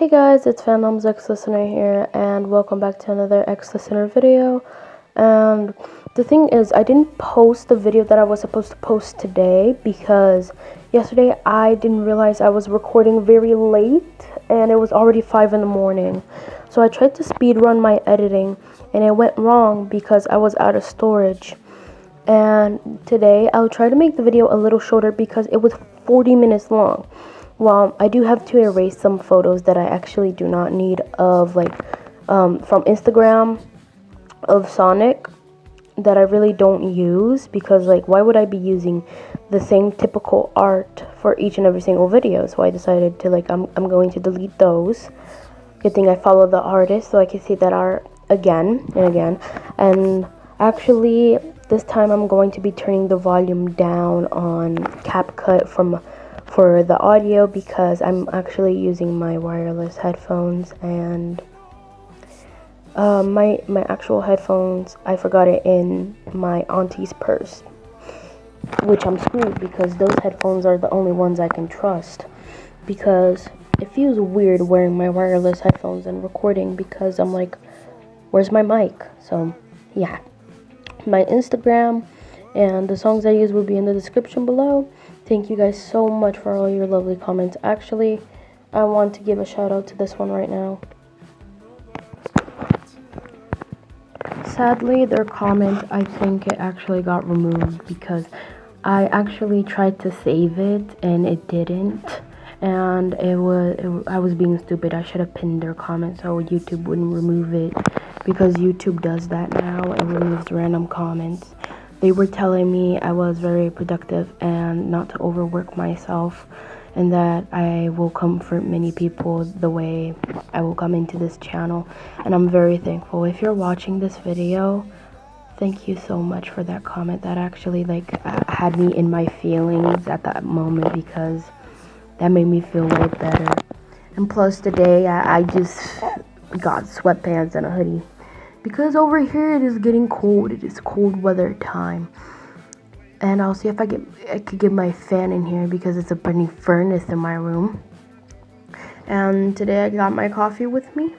Hey guys, it's Fandom's ex-listener here, and welcome back to another ex-listener video. And the thing is, I didn't post the video that I was supposed to post today because yesterday I didn't realize I was recording very late and it was already 5 in the morning. So I tried to speed run my editing and it went wrong because I was out of storage. And today I'll try to make the video a little shorter because it was 40 minutes long. Well, I do have to erase some photos that I actually do not need of, from Instagram of Sonic that I really don't use because, why would I be using the same typical art for each and every single video? So I decided to, I'm going to delete those. Good thing I follow the artist so I can see that art again and again. And actually, this time I'm going to be turning the volume down on CapCut for the audio because I'm actually using my wireless headphones, and my actual headphones, I forgot it in my auntie's purse, which I'm screwed because those headphones are the only ones I can trust, because it feels weird wearing my wireless headphones and recording because I'm like, where's my mic? So yeah, my Instagram and the songs I use will be in the description below. Thank you guys so much for all your lovely comments. Actually, I want to give a shout out to this one right now. Sadly, their comment, I think it actually got removed because I actually tried to save it and it didn't. And I was being stupid. I should have pinned their comment so YouTube wouldn't remove it, because YouTube does that now. It removes random comments. They were telling me I was very productive and not to overwork myself, and that I will comfort many people the way I will come into this channel. And I'm very thankful. If you're watching this video, thank you so much for that comment. That actually had me in my feelings at that moment, because that made me feel way better. And plus today I just got sweatpants and a hoodie, because over here it is getting cold. It is cold weather time. And I'll see if I could get my fan in here because it's a burning furnace in my room. And today I got my coffee with me.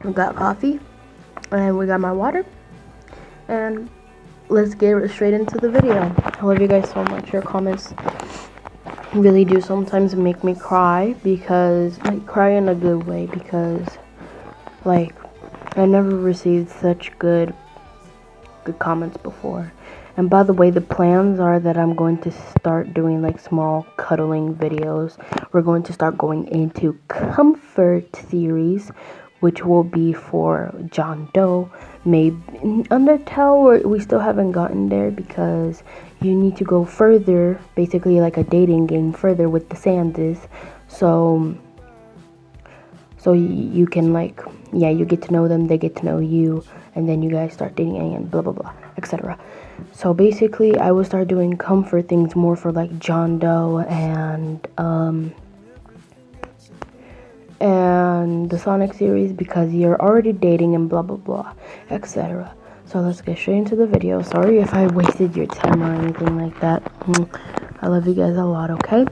We got coffee and we got my water. And let's get straight into the video. I love you guys so much. Your comments really do sometimes make me cry, because cry in a good way, because I never received such good comments before. And by the way, the plans are that I'm going to start doing small cuddling videos. We're going to start going into comfort series, which will be for John Doe, maybe Undertale. We still haven't gotten there because you need to go further, basically like a dating game further with the Sandys. So you can you get to know them, they get to know you, and then you guys start dating and blah blah blah, etc. So basically I will start doing comfort things more for John Doe and the Sonic series, because you're already dating and blah blah blah, etc. So let's get straight into the video. Sorry if I wasted your time or anything like that. I love you guys a lot, okay?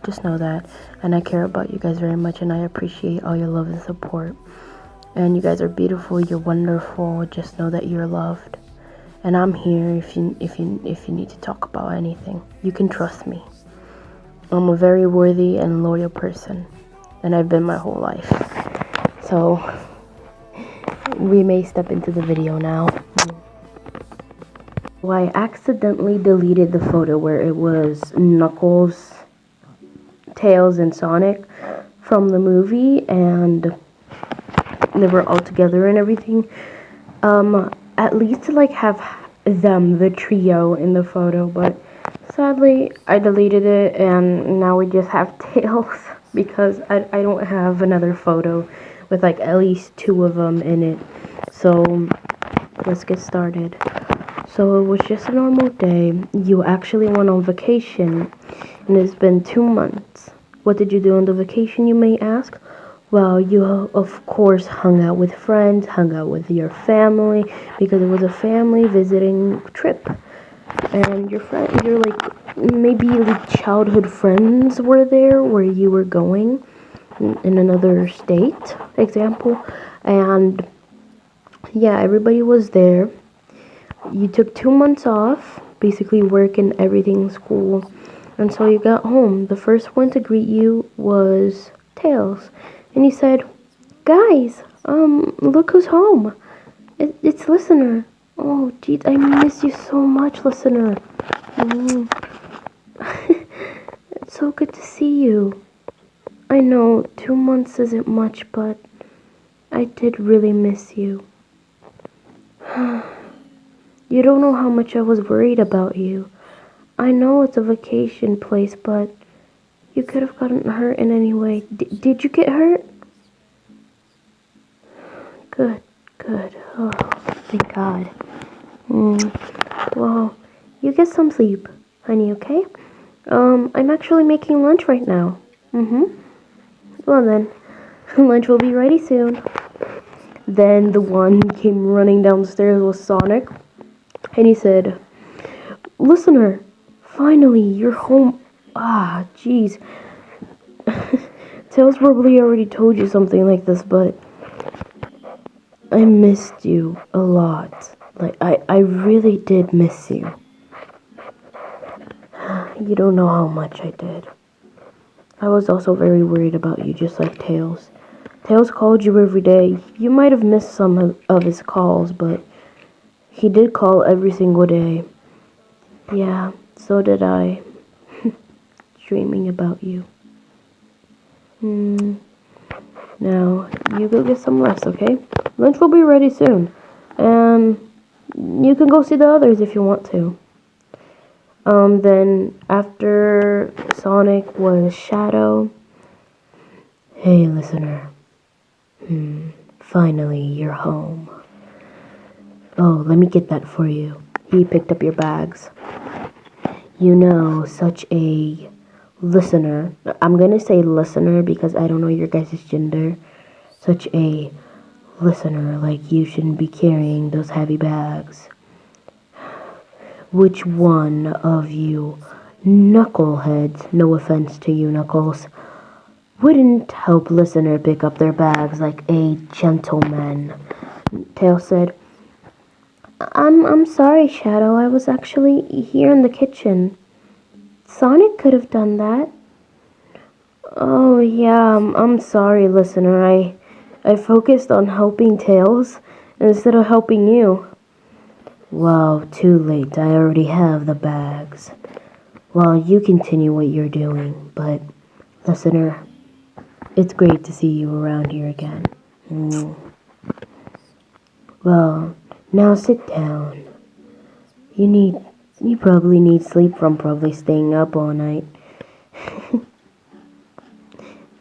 Just know that. And I care about you guys very much, and I appreciate all your love and support. And you guys are beautiful, you're wonderful. Just know that you're loved. And I'm here if you need to talk about anything. You can trust me. I'm a very worthy and loyal person, and I've been my whole life. So we may step into the video now. Well, I accidentally deleted the photo where it was Knuckles, Tails, and Sonic from the movie, and they were all together and everything. At least to have them, the trio, in the photo, but sadly I deleted it, and now we just have Tails because I don't have another photo with at least 2 of them in it. So let's get started. So it was just a normal day. You actually went on vacation, and it's been 2 months. What did you do on the vacation, you may ask? Well, you of course hung out with friends, hung out with your family, because it was a family visiting trip. and your like maybe like childhood friends were there where you were going in another state, example, and yeah, everybody was there. You took 2 months off, basically work and everything, school, and so you got home. The first one to greet you was Tails, and he said, "Guys, look who's home. It's Listener. Oh, geez, I miss you so much, Listener. Mm. It's so good to see you. I know 2 months isn't much, but I did really miss you. You don't know how much I was worried about you. I know it's a vacation place, but you could have gotten hurt in any way. Did you get hurt? Good, good. Oh, thank God. Well, you get some sleep, honey, okay? I'm actually making lunch right now. Well then, lunch will be ready soon. Then the one came running downstairs with Sonic, and he said, "Listener, finally, you're home." Ah, jeez. Tails probably already told you something like this, but I missed you a lot. Like, I really did miss you. You don't know how much I did. I was also very worried about you, just like Tails. Tails called you every day. You might have missed some of his calls, but he did call every single day. Yeah, so did I. Dreaming about you. Now, you go get some rest, okay? Lunch will be ready soon. And you can go see the others if you want to. Then after Sonic was Shadow. Hey, Listener. Finally, you're home. Oh, let me get that for you. He picked up your bags. You know, such a listener. I'm gonna say listener because I don't know your guys' gender. Such a listener, like you shouldn't be carrying those heavy bags. Which one of you knuckleheads, no offense to you, Knuckles, wouldn't help Listener pick up their bags like a gentleman? Tails said, I'm sorry, Shadow. I was actually here in the kitchen. Sonic could have done that. Oh, yeah, I'm sorry, Listener. I focused on helping Tails instead of helping you. Wow, too late. I already have the bags. Well, you continue what you're doing, but, Listener, it's great to see you around here again. Well, now sit down. You probably need sleep from probably staying up all night.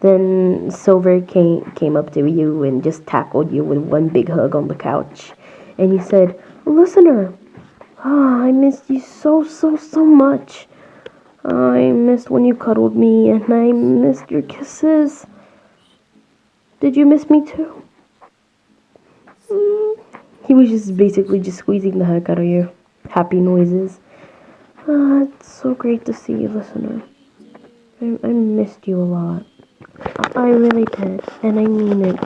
Then Silver came up to you and just tackled you with one big hug on the couch. And he said, Listener, I missed you so much. I missed when you cuddled me and I missed your kisses. Did you miss me too? He was just basically just squeezing the heck out of you. Happy noises. It's so great to see you, Listener. I missed you a lot. I really did, and I mean it.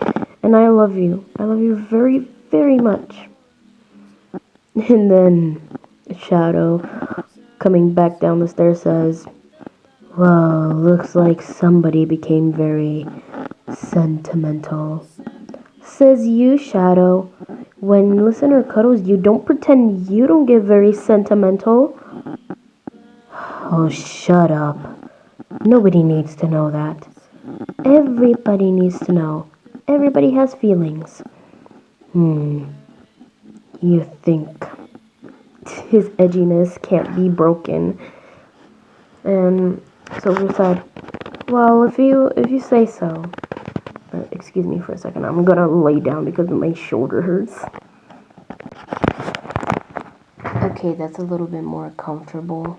And I love you. I love you very, very much. And then Shadow, coming back down the stairs, says, well, looks like somebody became very sentimental. Says you, Shadow. When Listener cuddles you, don't pretend you don't get very sentimental. Oh, shut up. Nobody needs to know that. Everybody needs to know. Everybody has feelings. You think his edginess can't be broken. And Silver said, well, if you say so. Excuse me for a second. I'm gonna lay down because my shoulder hurts. Okay, that's a little bit more comfortable.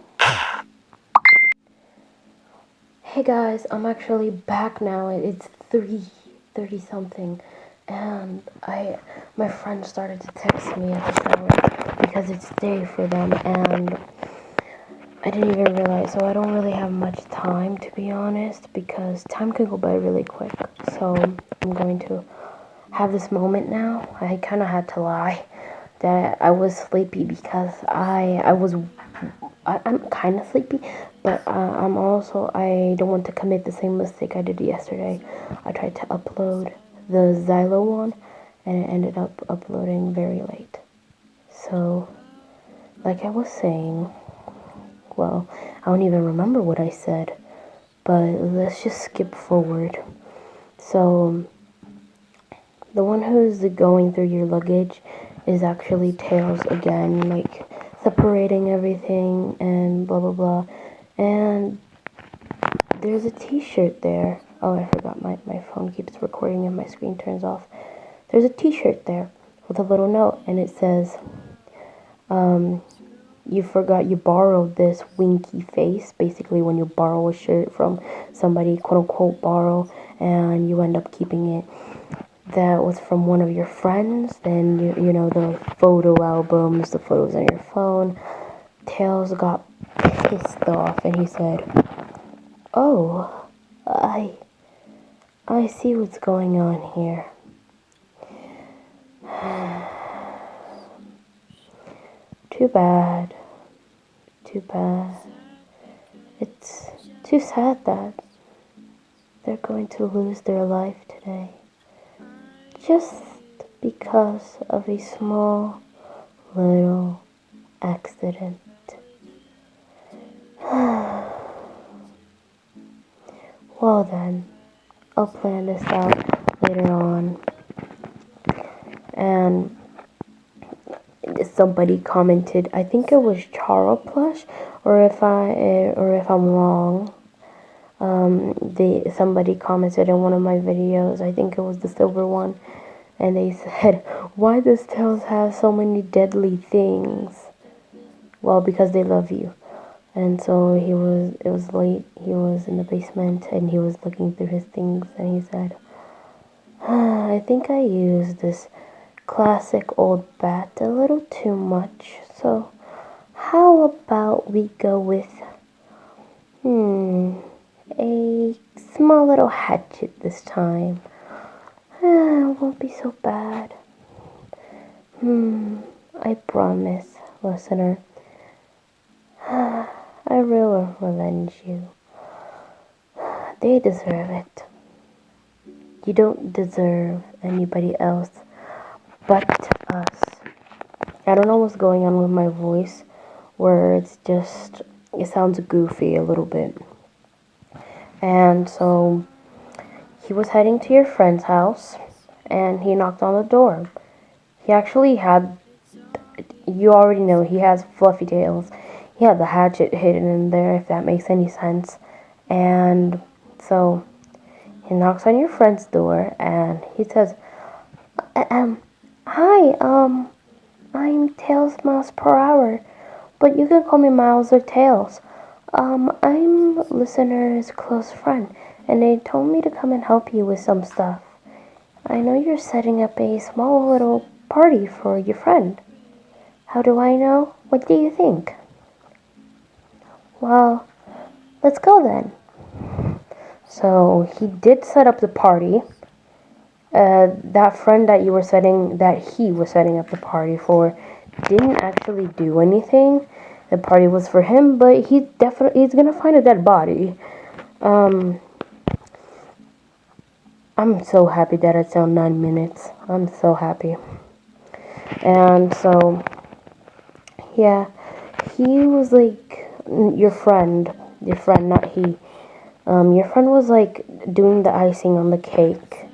Hey guys, I'm actually back now. It's 3:30 something, and my friend started to text me at this hour because it's day for them, and I didn't even realize, so I don't really have much time, to be honest, because time can go by really quick. So I'm going to have this moment now. I kind of had to lie that I was sleepy because I'm kind of sleepy, but I don't want to commit the same mistake I did yesterday. I tried to upload the Xylo one, and it ended up uploading very late. So, like I was saying, well, I don't even remember what I said, but let's just skip forward. So, the one who's going through your luggage is actually Tails again, like separating everything and blah blah blah. And there's a t-shirt there. Oh, I forgot, my phone keeps recording and my screen turns off. There's a t-shirt there with a little note, and it says, you forgot you borrowed this winky face. Basically, when you borrow a shirt from somebody, quote unquote borrow, and you end up keeping it, that was from one of your friends. Then you know the photo albums, the photos on your phone. Tails got pissed off and he said, "Oh, I see what's going on here. Too bad. Too bad. It's too sad that they're going to lose their life today. Just because of a small little accident." Well then, I'll plan this out later on. And somebody commented, I think it was Charo Plush, or if I'm wrong, somebody commented in one of my videos, I think it was the silver one, and they said, "Why does Tails have so many deadly things?" Well, because they love you. And so it was late, he was in the basement, and he was looking through his things, and he said, I think I used this classic old bat a little too much, so how about we go with, a small little hatchet this time. It won't be so bad. I promise, listener. I will revenge you. They deserve it. You don't deserve anybody else but us. I don't know what's going on with my voice, where it sounds goofy a little bit. And so he was heading to your friend's house, and he knocked on the door. He actually had, you already know, he has fluffy tails. He had the hatchet hidden in there, if that makes any sense. And so he knocks on your friend's door, and he says, "Hi, I'm Tails Miles per Hour, but you can call me Miles or Tails. I'm listener's close friend, and they told me to come and help you with some stuff. I know you're setting up a small little party for your friend. How do I know? What do you think?" "Well, let's go then." So he did set up the party. That friend that he was setting up the party for didn't actually do anything. The party was for him, but he's gonna find a dead body. I'm so happy that it's on 9 minutes. I'm so happy. And so, yeah, he was like, your friend, not he. Your friend was like doing the icing on the cake,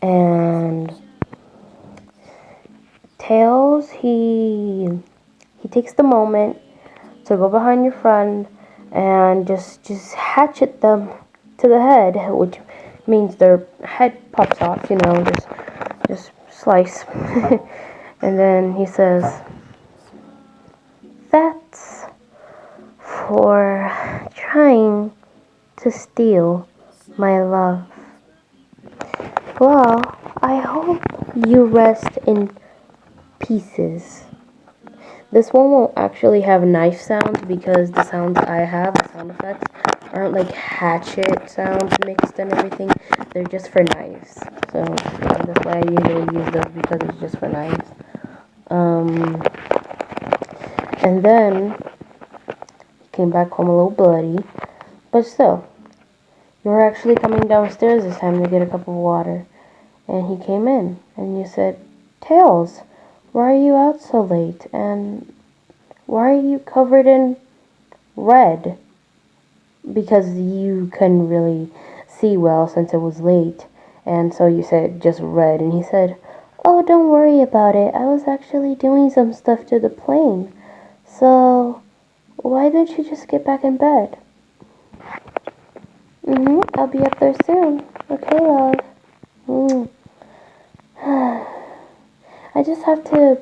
and Tails, he takes the moment to go behind your friend and just hatchet them to the head, which means their head pops off, just slice. And then he says, "That's for trying to steal my love. Well, I hope you rest in pieces. This one won't actually have knife sounds because the sounds I have, the sound effects, aren't like hatchet sounds mixed and everything. They're just for knives. So yeah, that's why I usually use those, because it's just for knives. And then he came back home a little bloody, but still, you were actually coming downstairs this time to get a cup of water, and he came in, and you said, "Tails, why are you out so late? And why are you covered in red?" Because you couldn't really see well since it was late, and so you said just red, and he said, "Oh, don't worry about it. I was actually doing some stuff to the plane. So, why don't you just get back in bed?" I'll be up there soon. Okay, love. I just have to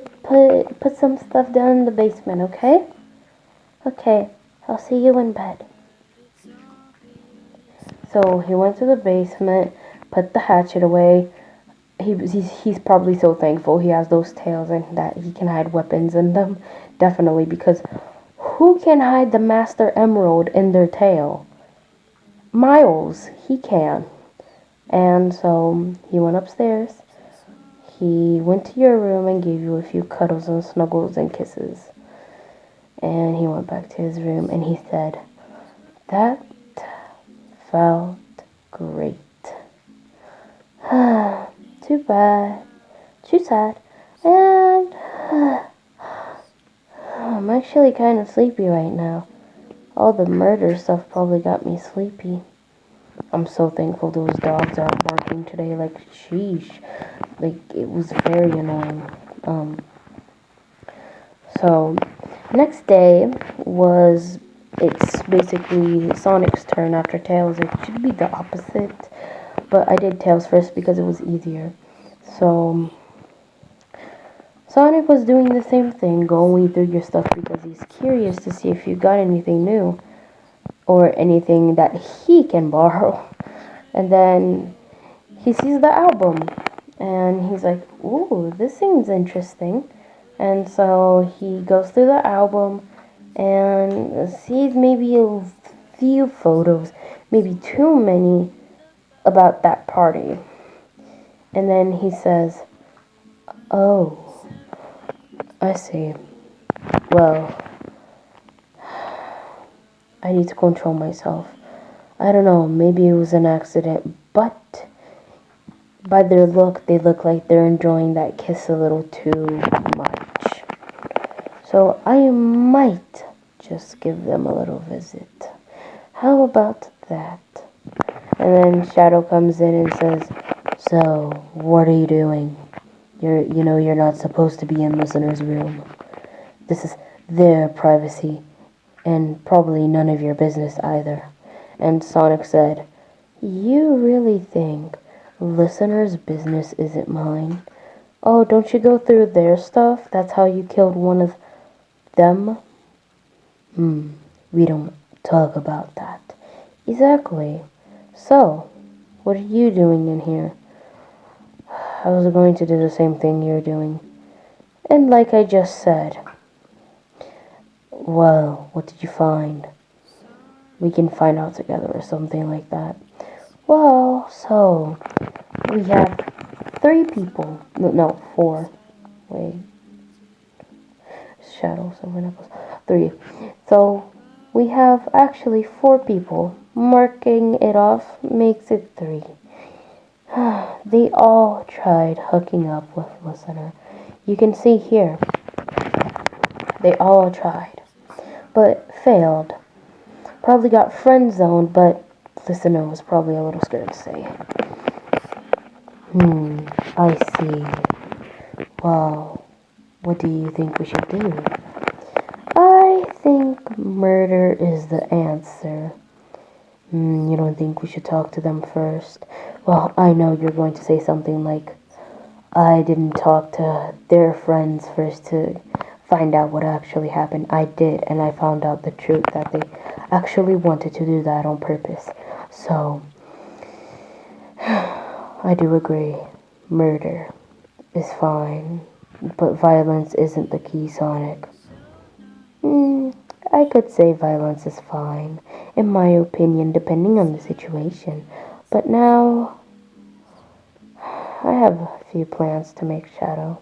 put some stuff down in the basement, okay? Okay, I'll see you in bed. So he went to the basement, put the hatchet away. He's probably so thankful he has those tails and that he can hide weapons in them. Definitely, because who can hide the Master Emerald in their tail? Miles, he can. And so he went upstairs. He went to your room and gave you a few cuddles and snuggles and kisses. And he went back to his room and he said, "That felt great." Too bad. Too sad. And I'm actually kind of sleepy right now. All the murder stuff probably got me sleepy. I'm so thankful those dogs aren't barking today. Like, sheesh. Like, it was very annoying. So, next day was, it's basically Sonic's turn after Tails. It should be the opposite, but I did Tails first because it was easier. So, Sonic was doing the same thing, going through your stuff because he's curious to see if you got anything new or anything that he can borrow. And then he sees the album and he's like, "Ooh, this seems interesting." And so he goes through the album and sees maybe a few photos, maybe too many, about that party. And then he says, "Oh, I see. Well, I need to control myself. I don't know, maybe it was an accident, but by their look, they look like they're enjoying that kiss a little too much. So I might just give them a little visit. How about that?" And then Shadow comes in and says, "So, what are you doing? You're not supposed to be in listener's room. This is their privacy, and probably none of your business either." And Sonic said, "You really think listener's business isn't mine? Oh, don't you go through their stuff? That's how you killed one of them? We don't talk about that." "Exactly. So, what are you doing in here?" "I was going to do the same thing you're doing. And like I just said." "Well, what did you find?" "We can find out together," or something like that. "Well, so, we have 3 people. No, 4. Wait. Shadows over Knuckles. 3. So, we have actually 4 people. Marking it off makes it 3. They all tried hooking up with Listener. You can see here. They all tried, but failed. Probably got friend zoned, but Listener was probably a little scared to say. I see. Well, what do you think we should do?" "I think murder is the answer." You don't think we should talk to them first?" "Well, I know you're going to say something like, I didn't talk to their friends first to find out what actually happened. I did, and I found out the truth, that they actually wanted to do that on purpose. So, I do agree. Murder is fine, but violence isn't the key, Sonic." could say violence is fine, in my opinion, depending on the situation. But now, I have a few plans to make Shadow.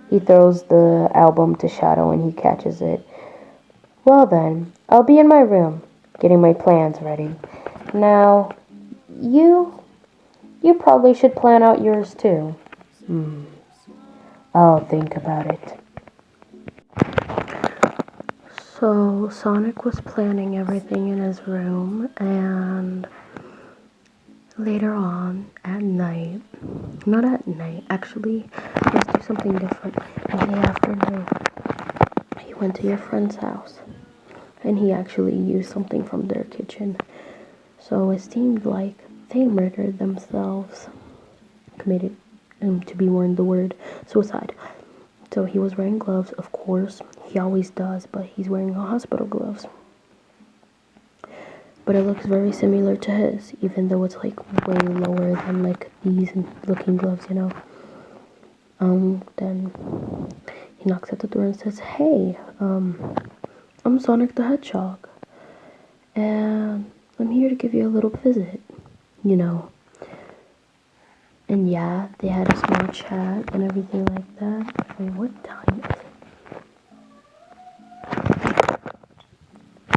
He throws the album to Shadow and he catches it. Well then, I'll be in my room, getting my plans ready. Now, you probably should plan out yours too. I'll think about it. So, Sonic was planning everything in his room, and later on, at night, not at night, actually, let's do something different. In the afternoon, he went to your friend's house, and he actually used something from their kitchen. So it seemed like they murdered themselves, committed, to be more in the word, suicide. So he was wearing gloves, of course. He always does, but he's wearing hospital gloves. But it looks very similar to his, even though it's like way lower than like these looking gloves, you know. Then he knocks at the door and says, "Hey, I'm Sonic the Hedgehog, and I'm here to give you a little visit, you know." And yeah, they had a small chat and everything like that. Wait, what time is it?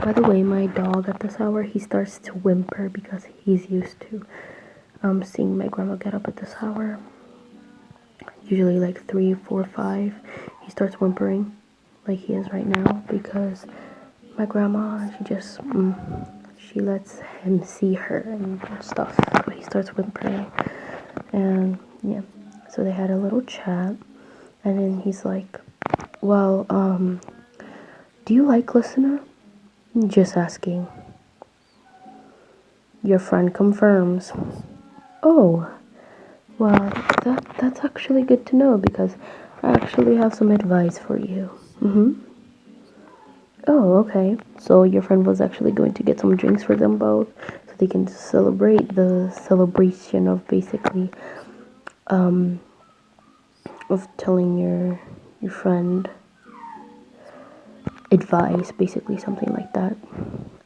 By the way, my dog at this hour, he starts to whimper because he's used to seeing my grandma get up at this hour. Usually like 3, 4, 5, he starts whimpering like he is right now because my grandma, she lets him see her and stuff. So he starts whimpering. And yeah, so they had a little chat, and then he's like, "Well, do you like Listener?" "Just asking." Your friend confirms. "Oh, well, that's actually good to know because I actually have some advice for you." "Oh, okay. So your friend was actually going to get some drinks for them both so they can celebrate the celebration of basically of telling your friend advice, basically something like that."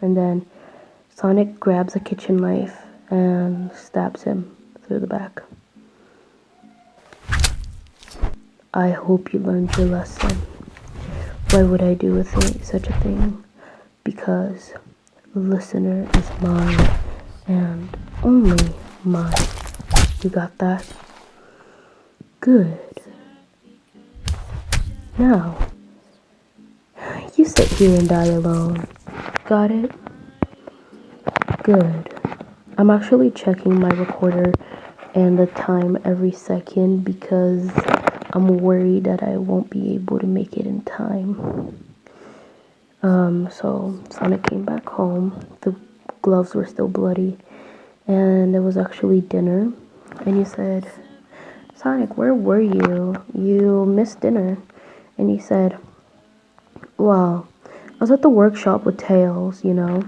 And then Sonic grabs a kitchen knife and stabs him through the back. "I hope you learned your lesson. Why would I do such a thing? Because Listener is mine and only mine. You got that? Good. Now, you sit here and die alone. Got it? Good. I'm actually checking my recorder and the time every second because I'm worried that I won't be able to make it in time. So Sonic came back home. The gloves were still bloody, and it was actually dinner. And he said, "Sonic, where were you? You missed dinner." And he said, "Well, I was at the workshop with Tails, you know,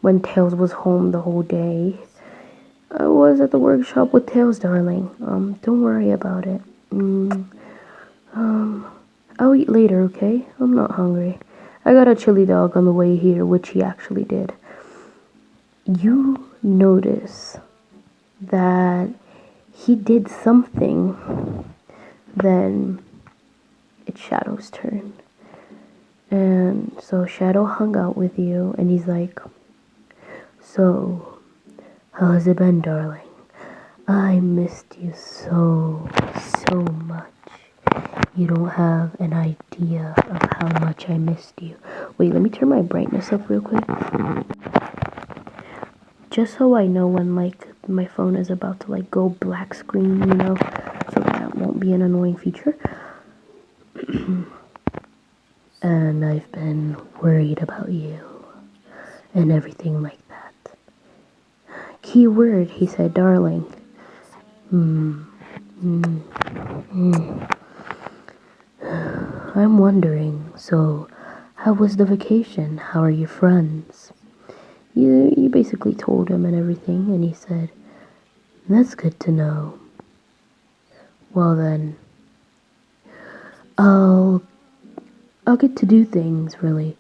when Tails was home the whole day. I was at the workshop with Tails, darling. Don't worry about it. I'll eat later, okay? I'm not hungry. I got a chili dog on the way here," which he actually did. You notice that he did something. Then it's Shadow's turn. And so Shadow hung out with you, and he's like, "So, how has it been, darling? I missed you so much. You don't have an idea of how much I missed you." Wait, let me turn my brightness up real quick. Just so I know when, like, my phone is about to, like, go black screen, you know, so that won't be an annoying feature. "And I've been worried about you and everything like that." Key word, he said, darling. I'm wondering, so how was the vacation? How are your friends? You basically told him and everything, and he said, "That's good to know. Well then, I'll get to do things, really.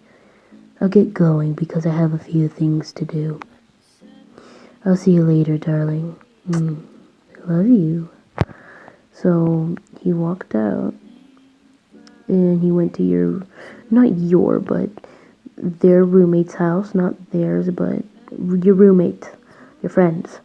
I'll get going because I have a few things to do. I'll see you later, darling. Love you. So he walked out and he went to but their roommate's house, not theirs, but your roommate, your friends.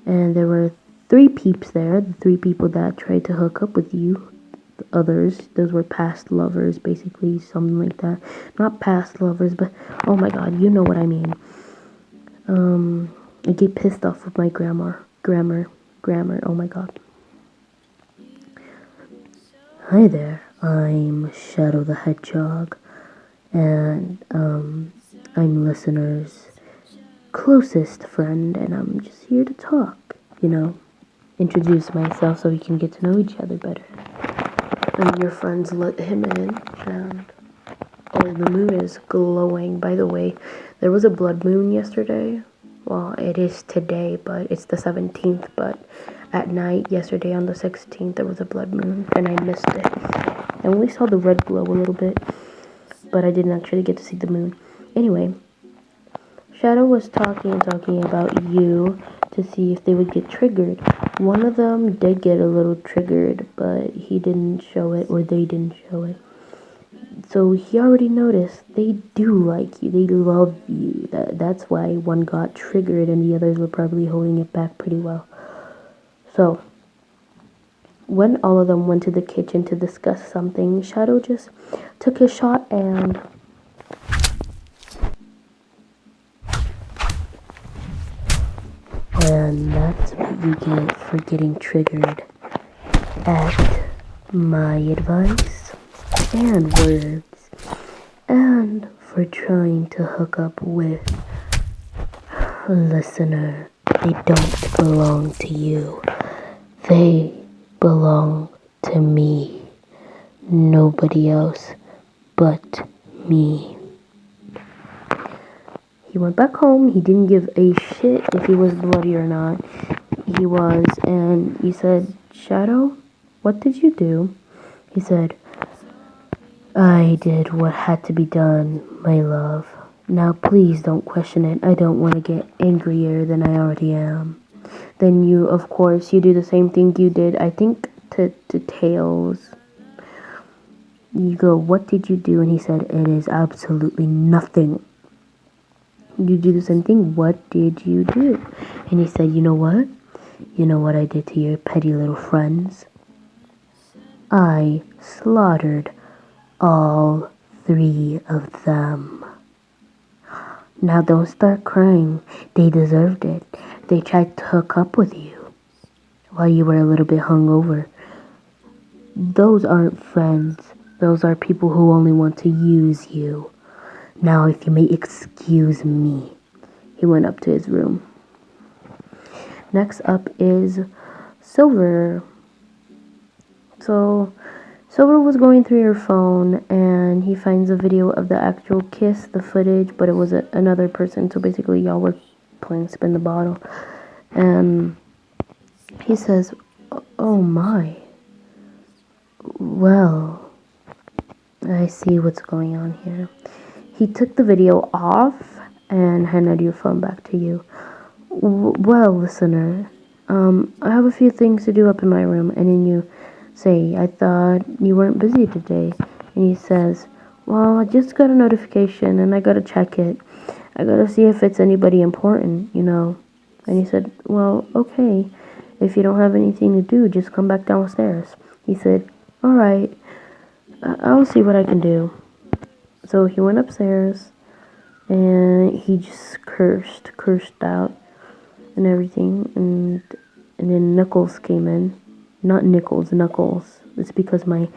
And there were 3 peeps there, the 3 people that tried to hook up with you. The others, those were past lovers, basically, something like that. Not past lovers, but oh my god, you know what I mean. I get pissed off with my grammar, oh my god. Hi there, I'm Shadow the Hedgehog, and I'm listeners' closest friend, and I'm just here to talk, introduce myself so we can get to know each other better. And your friends let him in, and the moon is glowing. By the way, there was a blood moon yesterday. Well, it is today, but it's the 17th, but at night, yesterday on the 16th, there was a blood moon, and I missed it. I only saw the red glow a little bit, but I didn't actually get to see the moon. Anyway, Shadow was talking about you to see if they would get triggered. One of them did get a little triggered, but he didn't show it, or they didn't show it. So he already noticed they do like you. They love you. That's why one got triggered and the others were probably holding it back pretty well. So when all of them went to the kitchen to discuss something, Shadow just took his shot and that's what you get for getting triggered at my advice and words, and for trying to hook up with a listener. They don't belong to you. They belong to me. Nobody else but me. He went back home. He didn't give a shit if he was bloody or not. He was, and he said, Shadow, what did you do? He said, I did what had to be done, my love. Now please don't question it. I don't want to get angrier than I already am. Then you, of course, you do the same thing you did, I think, to Tails. You go, what did you do? And he said, it is absolutely nothing. You do the same thing. What did you do? And he said, you know what? You know what I did to your petty little friends? I slaughtered all 3 of them. Now don't start crying. They deserved it. They tried to hook up with you while you were a little bit hungover. Those aren't friends. Those are people who only want to use you. Now, if you may excuse me. He went up to his room. Next up is Silver. So, Silver was going through your phone, and he finds a video of the actual kiss, the footage, but it was another person. So basically, y'all were playing Spin the Bottle. And he says, oh my. Well, I see what's going on here. He took the video off and handed your phone back to you. Well, listener, I have a few things to do up in my room. And then you say, I thought you weren't busy today. And he says, well, I just got a notification and I gotta check it. I gotta see if it's anybody important, And he said, well, okay. If you don't have anything to do, just come back downstairs. He said, all right, I'll see what I can do. So he went upstairs and he just cursed out and everything. And then Knuckles came in. Not Nickels, Knuckles. It's because my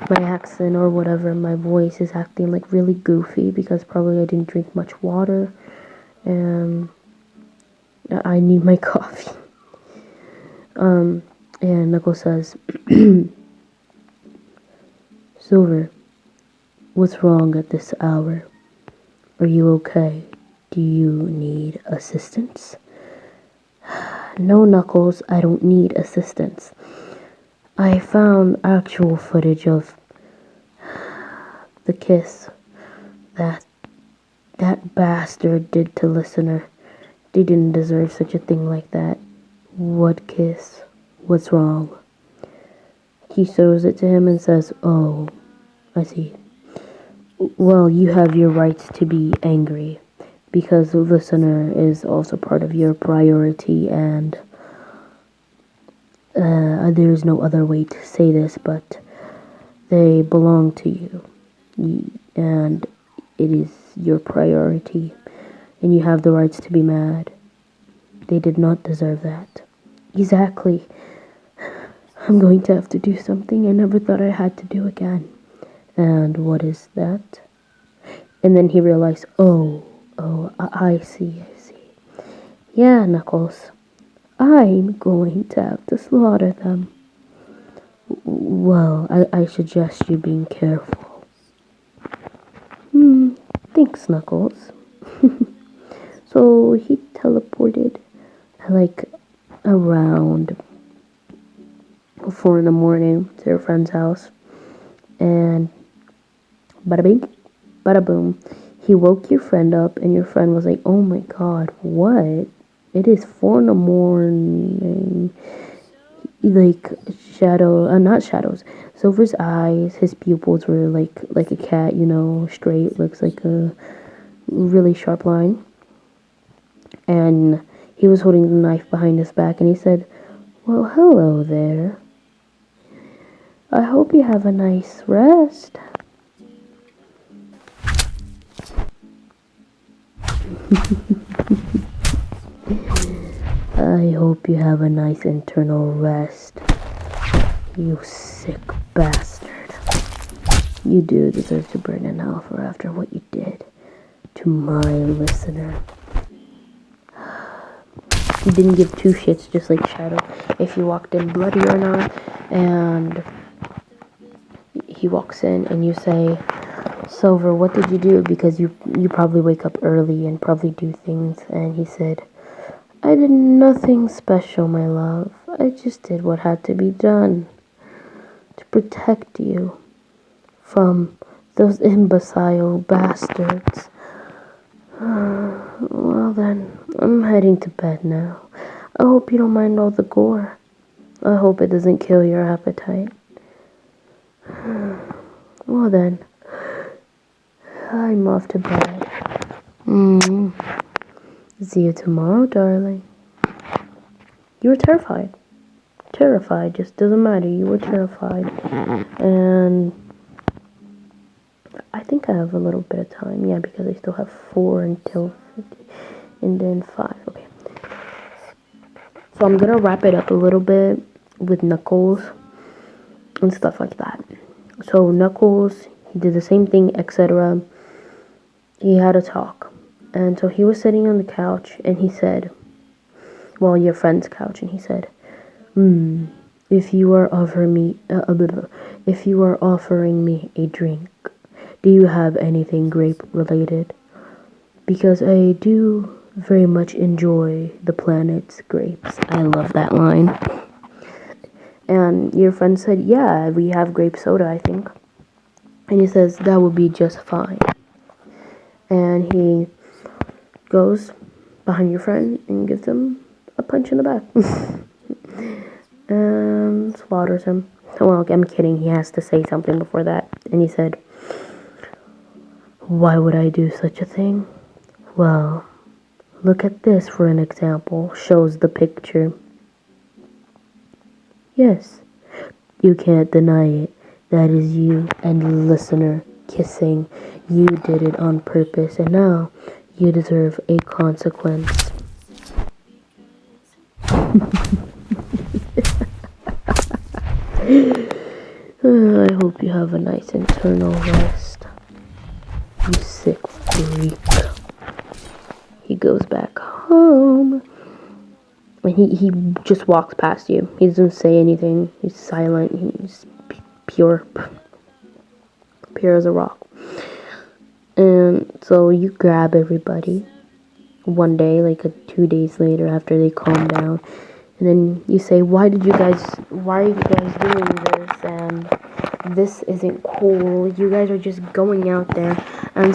accent or whatever, my voice is acting like really goofy because probably I didn't drink much water and I need my coffee. And Knuckles says, Silver, what's wrong at this hour? Are you okay? Do you need assistance? No, Knuckles, I don't need assistance. I found actual footage of the kiss that that bastard did to listener. They didn't deserve such a thing like that. What kiss? What's wrong? He shows it to him and says, oh, I see. Well, you have your rights to be angry because the listener is also part of your priority, and there's no other way to say this, but they belong to you, and it is your priority, and you have the rights to be mad. They did not deserve that. Exactly. I'm going to have to do something I never thought I had to do again. And what is that? And then he realized, I see. Yeah, Knuckles. I'm going to have to slaughter them. Well, I suggest you being careful. Thanks, Knuckles. So he teleported like around 4 in the morning to their friend's house, and bada bing, bada boom, he woke your friend up, and your friend was like, oh my god, what? It is 4 in the morning. Like not shadows. Silver's eyes, his pupils were like a cat, straight, looks like a really sharp line. And he was holding the knife behind his back, and he said, well, hello there. I hope you have a nice rest. I hope you have a nice internal rest. You sick bastard. You do deserve to burn in hell for after what you did to my listener. He didn't give two shits, just like Shadow, if you walked in bloody or not. And he walks in and you say, Silver, what did you do? Because you probably wake up early and probably do things. And he said, I did nothing special, my love. I just did what had to be done to protect you from those imbecile bastards. Well then, I'm heading to bed now. I hope you don't mind all the gore. I hope it doesn't kill your appetite. Well then, I'm off to bed. See you tomorrow, darling. You were terrified. Terrified, just doesn't matter. You were terrified. And I think I have a little bit of time. Yeah, because I still have 4 until 50. And then 5. Okay. So I'm gonna wrap it up a little bit with Knuckles and stuff like that. So Knuckles, he did the same thing, etc. He had a talk. And so he was sitting on the couch and he said, well, your friend's couch, and he said, if you are offering me a drink, do you have anything grape related? Because I do very much enjoy the planet's grapes. I love that line. And your friend said, yeah, we have grape soda, I think. And he says, that would be just fine. And he goes behind your friend and gives him a punch in the back. And slaughters him. Well, I'm kidding. He has to say something before that. And he said, why would I do such a thing? Well, look at this for an example. Shows the picture. Yes, you can't deny it. That is you and listener kissing. You did it on purpose, and now you deserve a consequence. I hope you have a nice internal rest. You sick freak. He goes back home. And he just walks past you. He doesn't say anything. He's silent. He's pure as a rock. And so you grab everybody one day, like 2 days later after they calm down. And then you say, why are you guys doing this? And this isn't cool. You guys are just going out there and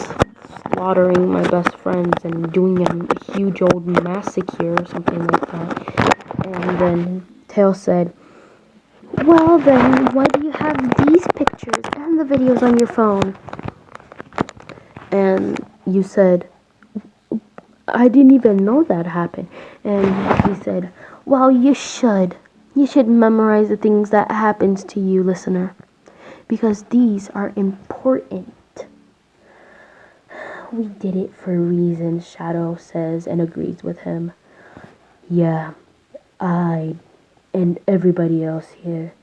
slaughtering my best friends and doing a huge old massacre or something like that. And then Tails said, well then, why do you have these pictures and the videos on your phone? And you said, I didn't even know that happened. And he said, well, you should. You should memorize the things that happens to you, listener. Because these are important. We did it for a reason, Shadow says and agrees with him. Yeah, I and everybody else here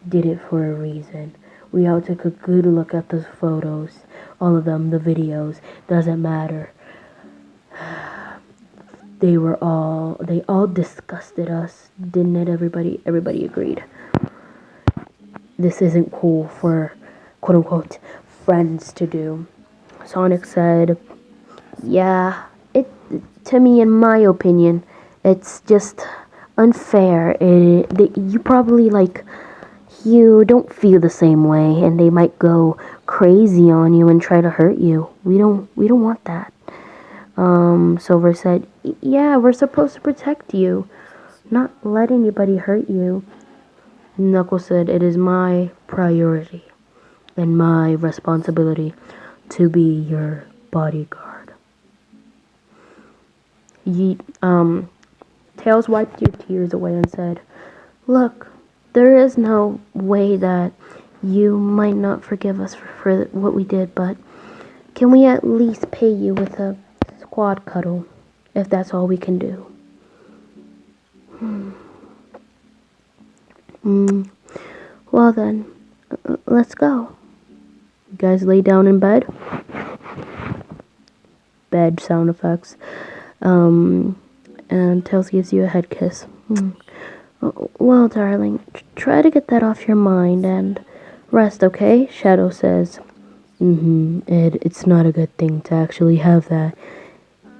did it for a reason. We all took a good look at those photos. All of them, the videos, doesn't matter. They all disgusted us, didn't it, everybody? Everybody agreed. This isn't cool for, quote-unquote, friends to do. Sonic said, yeah, to me, in my opinion, it's just unfair. You probably, you don't feel the same way, and they might go crazy on you and try to hurt you. We don't want that. Silver said, yeah, we're supposed to protect you, not let anybody hurt you. Knuckles said, it is my priority and my responsibility to be your bodyguard. Tails wiped your tears away and said, look, there is no way that you might not forgive us for what we did, but can we at least pay you with a squad cuddle, if that's all we can do? Well then, let's go. You guys lay down in bed. Bed sound effects. And Tails gives you a head kiss. Well, darling, try to get that off your mind and rest, okay? Shadow says. It's not a good thing to actually have that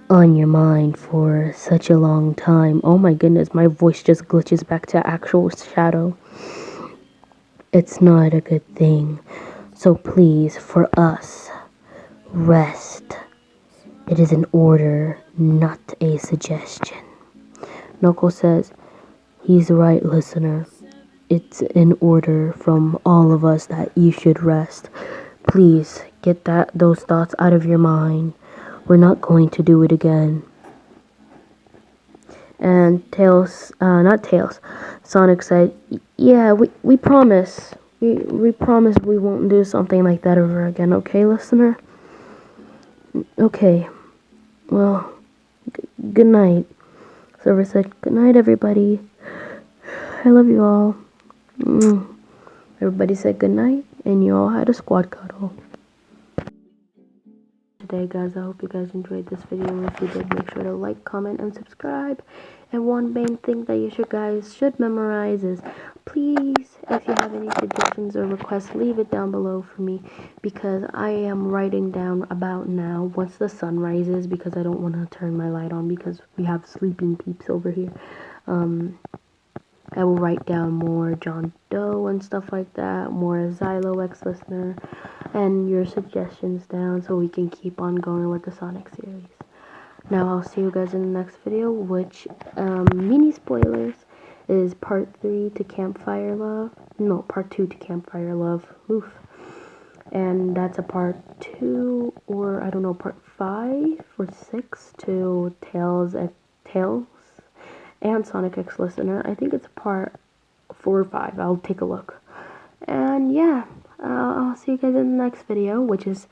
on your mind for such a long time. Oh my goodness, my voice just glitches back to actual Shadow. It's not a good thing. So please, for us, rest. It is an order, not a suggestion. Knuckles says, he's right, listener. It's an order from all of us that you should rest. Please, get those thoughts out of your mind. We're not going to do it again. And Sonic said, yeah, we promise. We promise we won't do something like that ever again, okay, listener? Okay. Well, good night. Silver said, good night, everybody. I love you all. Everybody said good night, and you all had a squad cuddle. Today, guys, I hope you guys enjoyed this video. If you did, make sure to like, comment, and subscribe. And one main thing that you guys should memorize is, please, if you have any suggestions or requests, leave it down below for me, because I am writing down about now once the sun rises, because I don't want to turn my light on because we have sleeping peeps over here. I will write down more John Doe and stuff like that, more Xylo X Listener, and your suggestions down so we can keep on going with the Sonic series. Now I'll see you guys in the next video, which, mini spoilers, is part 3 to Campfire Love. No, part 2 to Campfire Love. Oof. And that's a part 2, or I don't know, part 5 or 6 to Tails and Sonic X Listener. I think it's part 4 or 5. I'll take a look. And yeah, I'll see you guys in the next video, which is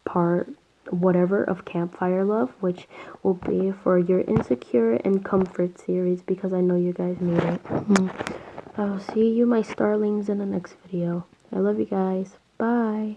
part whatever of Campfire Love, which will be for your Insecure and Comfort series, because I know you guys need it. I'll see you, my starlings, in the next video. I love you guys. Bye.